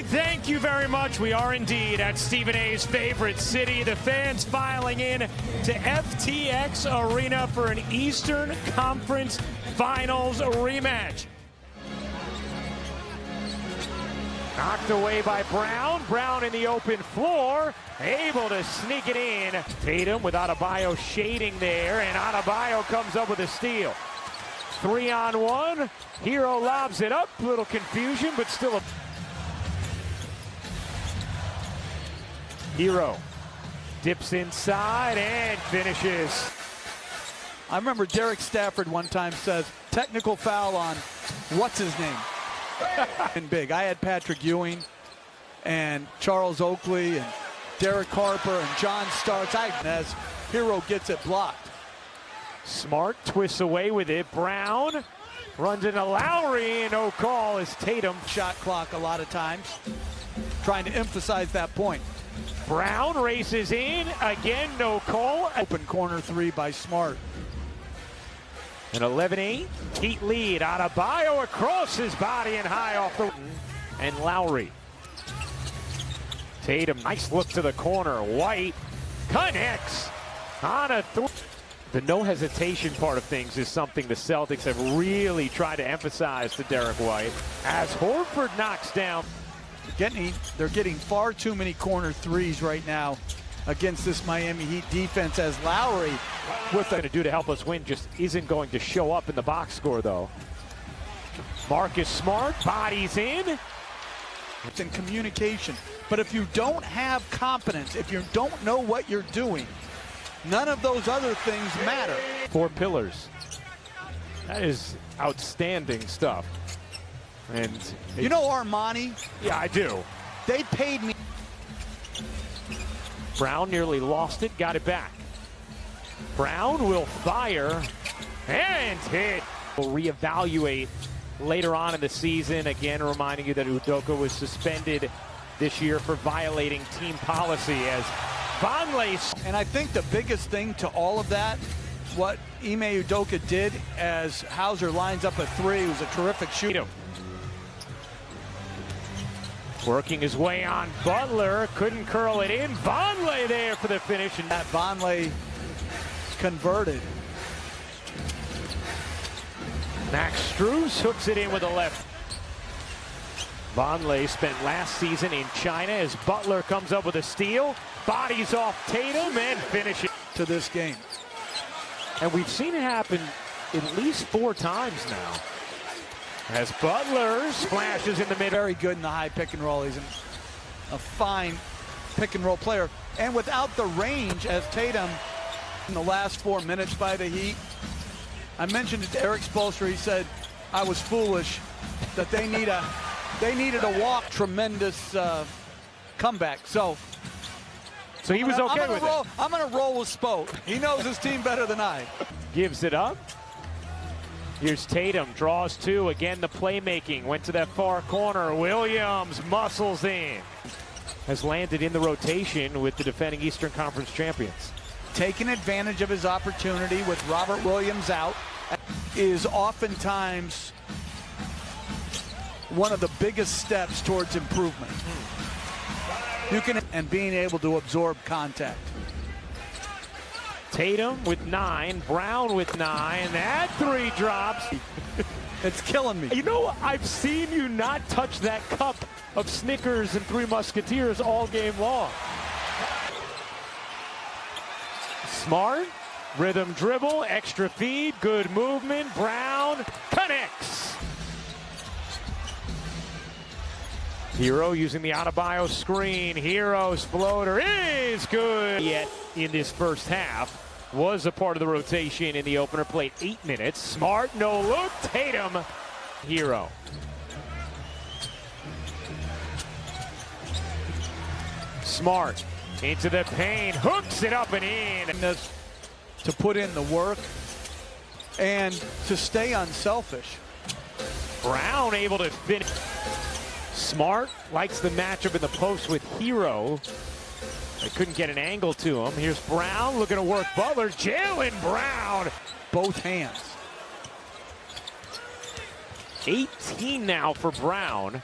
Thank you very much. We are indeed at Stephen A's favorite city. The fans filing in to FTX Arena for an Eastern Conference Finals rematch. Knocked away by Brown. Brown in the open floor, able to sneak it in. Tatum with Adebayo shading there, and Adebayo comes up with a steal. 3-on-1. Hero lobs it up. Little confusion, but still a... Hero dips inside and finishes. I remember Derek Stafford one time says, technical foul on what's his name? And big. I had Patrick Ewing and Charles Oakley and Derek Harper and John Starks. As Hero gets it blocked. Smart twists away with it. Brown runs into Lowry, and no call as Tatum. Shot clock a lot of times, trying to emphasize that point. Brown races in, again no call. Open corner three by Smart. An 11-8 Heat lead. Adebayo across his body and high off the... And Lowry. Tatum, nice look to the corner. White connects on a three. The no hesitation part of things is something the Celtics have really tried to emphasize to Derek White. As Horford knocks down. They're getting far too many corner threes right now against this Miami Heat defense, as Lowry What they're going to do to help us win just isn't going to show up in the box score, though. Marcus Smart bodies in. It's in communication. But if you don't have confidence, if you don't know what you're doing, none of those other things matter. 4 pillars. That is outstanding stuff. And you know Armani? Yeah, I do. They paid me. Brown nearly lost it, got it back. Brown will fire and hit. We'll reevaluate later on in the season. Again, reminding you that Udoka was suspended this year for violating team policy as Vonleh. And I think the biggest thing to all of that, what Ime Udoka did as Hauser lines up a three, was a terrific shooter. Working his way on Butler, couldn't curl it in. Vonleh there for the finish, and that Vonleh converted. Max Strus hooks it in with a left. Vonleh spent last season in China as Butler comes up with a steal, bodies off Tatum, and finishes to this game. And we've seen it happen at least 4 times now. As Butler splashes in the mid. Very good in the high pick and roll. He's a fine pick and roll player. And without the range, as Tatum in the last 4 minutes by the Heat, I mentioned it to Eric Spoelstra. He said, I was foolish that they needed a walk. Tremendous comeback. So he was okay with it. I'm going to roll with Spo. He knows his team better than I. Gives it up. Here's Tatum, draws 2. Again, the playmaking. Went to that far corner. Williams muscles in. Has landed in the rotation with the defending Eastern Conference champions. Taking advantage of his opportunity with Robert Williams out is oftentimes one of the biggest steps towards improvement. And being able to absorb contact. Tatum with 9, Brown with 9, that 3 drops. It's killing me. You know, I've seen you not touch that cup of Snickers and 3 Musketeers all game long. Smart, rhythm dribble, extra feed, good movement. Brown connects. Hero using the Adebayo screen. Hero's floater is good. Yet in this first half was a part of the rotation in the opener. Played 8 minutes. Smart, no look. Tatum, Hero. Smart into the paint, hooks it up and in. To put in the work and to stay unselfish. Brown able to finish. Smart likes the matchup in the post with Hero. They couldn't get an angle to him. Here's Brown looking to work Butler. Jaylen Brown. Both hands. 18 now for Brown.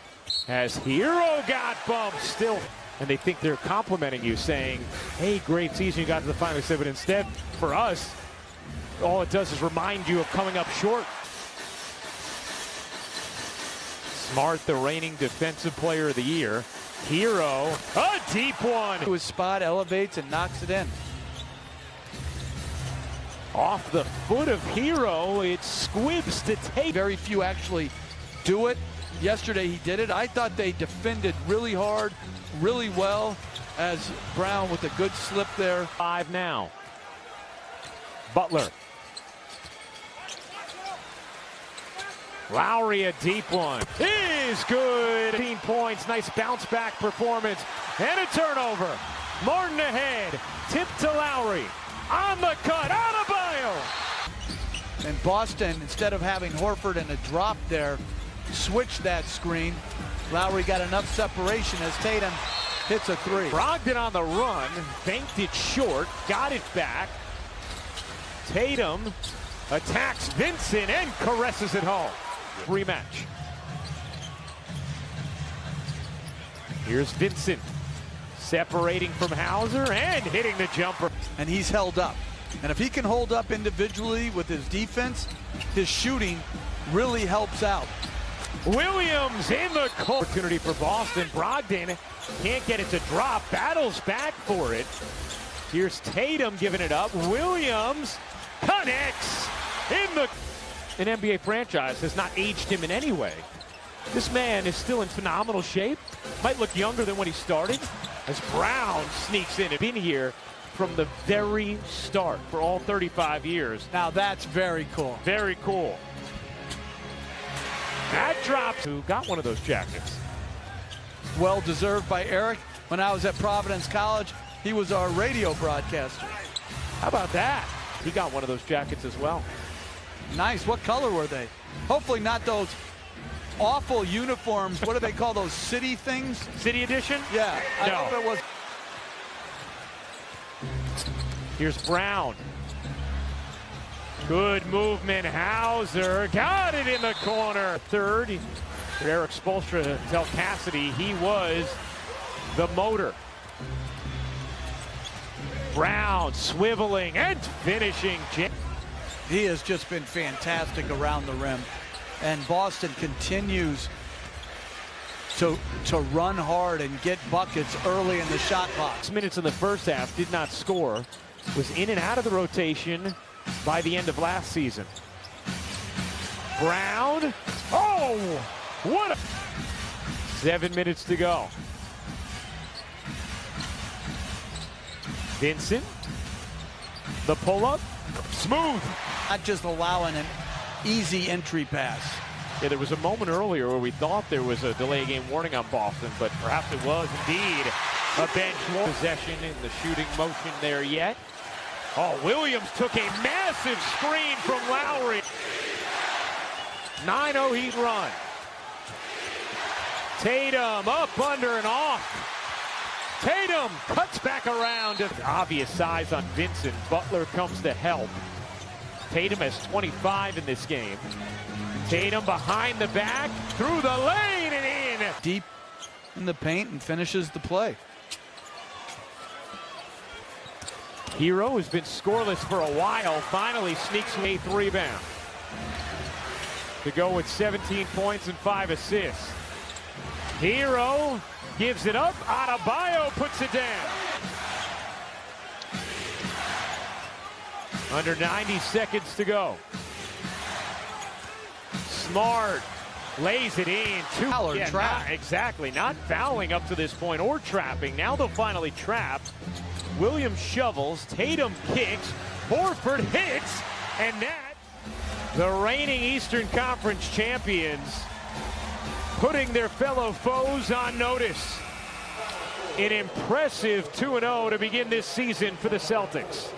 As Hero got bumped still. And they think they're complimenting you, saying, hey, great season, you got to the final six. But instead, for us, all it does is remind you of coming up short. Smart, the reigning defensive player of the year. Hero, a deep one. To his spot, elevates and knocks it in. Off the foot of Hero, it squibs to take. Very few actually do it. Yesterday he did it. I thought they defended really hard, really well, as Brown with a good slip there. 5 now. Butler. Lowry, a deep one. Is good. 15 points. Nice bounce back performance. And a turnover. Martin ahead. Tip to Lowry. On the cut. Adebayo. And Boston, instead of having Horford and a drop there, switched that screen. Lowry got enough separation as Tatum hits a three. Brogdon on the run. Banked it short. Got it back. Tatum attacks Vincent and caresses it home. Rematch. Here's Vincent separating from Hauser and hitting the jumper. And he's held up. And if he can hold up individually with his defense, his shooting really helps out. Williams in the opportunity for Boston. Brogdon can't get it to drop. Battles back for it. Here's Tatum giving it up. Williams connects in the... An NBA franchise has not aged him in any way. This man is still in phenomenal shape. Might look younger than when he started. As Brown sneaks in and been here from the very start for all 35 years. Now that's very cool. Very cool. That drops. Who got one of those jackets? Well deserved by Eric. When I was at Providence College, he was our radio broadcaster. How about that? He got one of those jackets as well. Nice. What color were they? Hopefully not those awful uniforms. What do they call those, city things? City edition? Yeah. I No. hope it was. Here's Brown. Good movement. Hauser got it in the corner. Third. For Eric Spoelstra to tell Cassidy he was the motor. Brown swiveling and finishing. He has just been fantastic around the rim. And Boston continues to run hard and get buckets early in the shot box. 6 minutes in the first half, did not score. Was in and out of the rotation by the end of last season. Brown. Oh, what a... 7 minutes to go. Vincent. The pull-up. Smooth. Not just allowing an easy entry pass. Yeah, there was a moment earlier where we thought there was a delay game warning on Boston, but perhaps it was indeed a bench possession in the shooting motion there yet. Oh, Williams took a massive screen from Lowry. 9-0 Heat run. Tatum up, under, and off. Tatum cuts back around. Obvious size on Vincent. Butler comes to help. Tatum has 25 in this game. Tatum behind the back, through the lane and in. Deep in the paint and finishes the play. Hero has been scoreless for a while, finally sneaks an 8th rebound. To go with 17 points and 5 assists. Hero gives it up, Adebayo puts it down. Under 90 seconds to go. Smart lays it in. Foul or trap. Exactly, not fouling up to this point or trapping. Now they'll finally trap. Williams shovels, Tatum kicks, Horford hits, and that, the reigning Eastern Conference champions putting their fellow foes on notice. An impressive 2-0 to begin this season for the Celtics.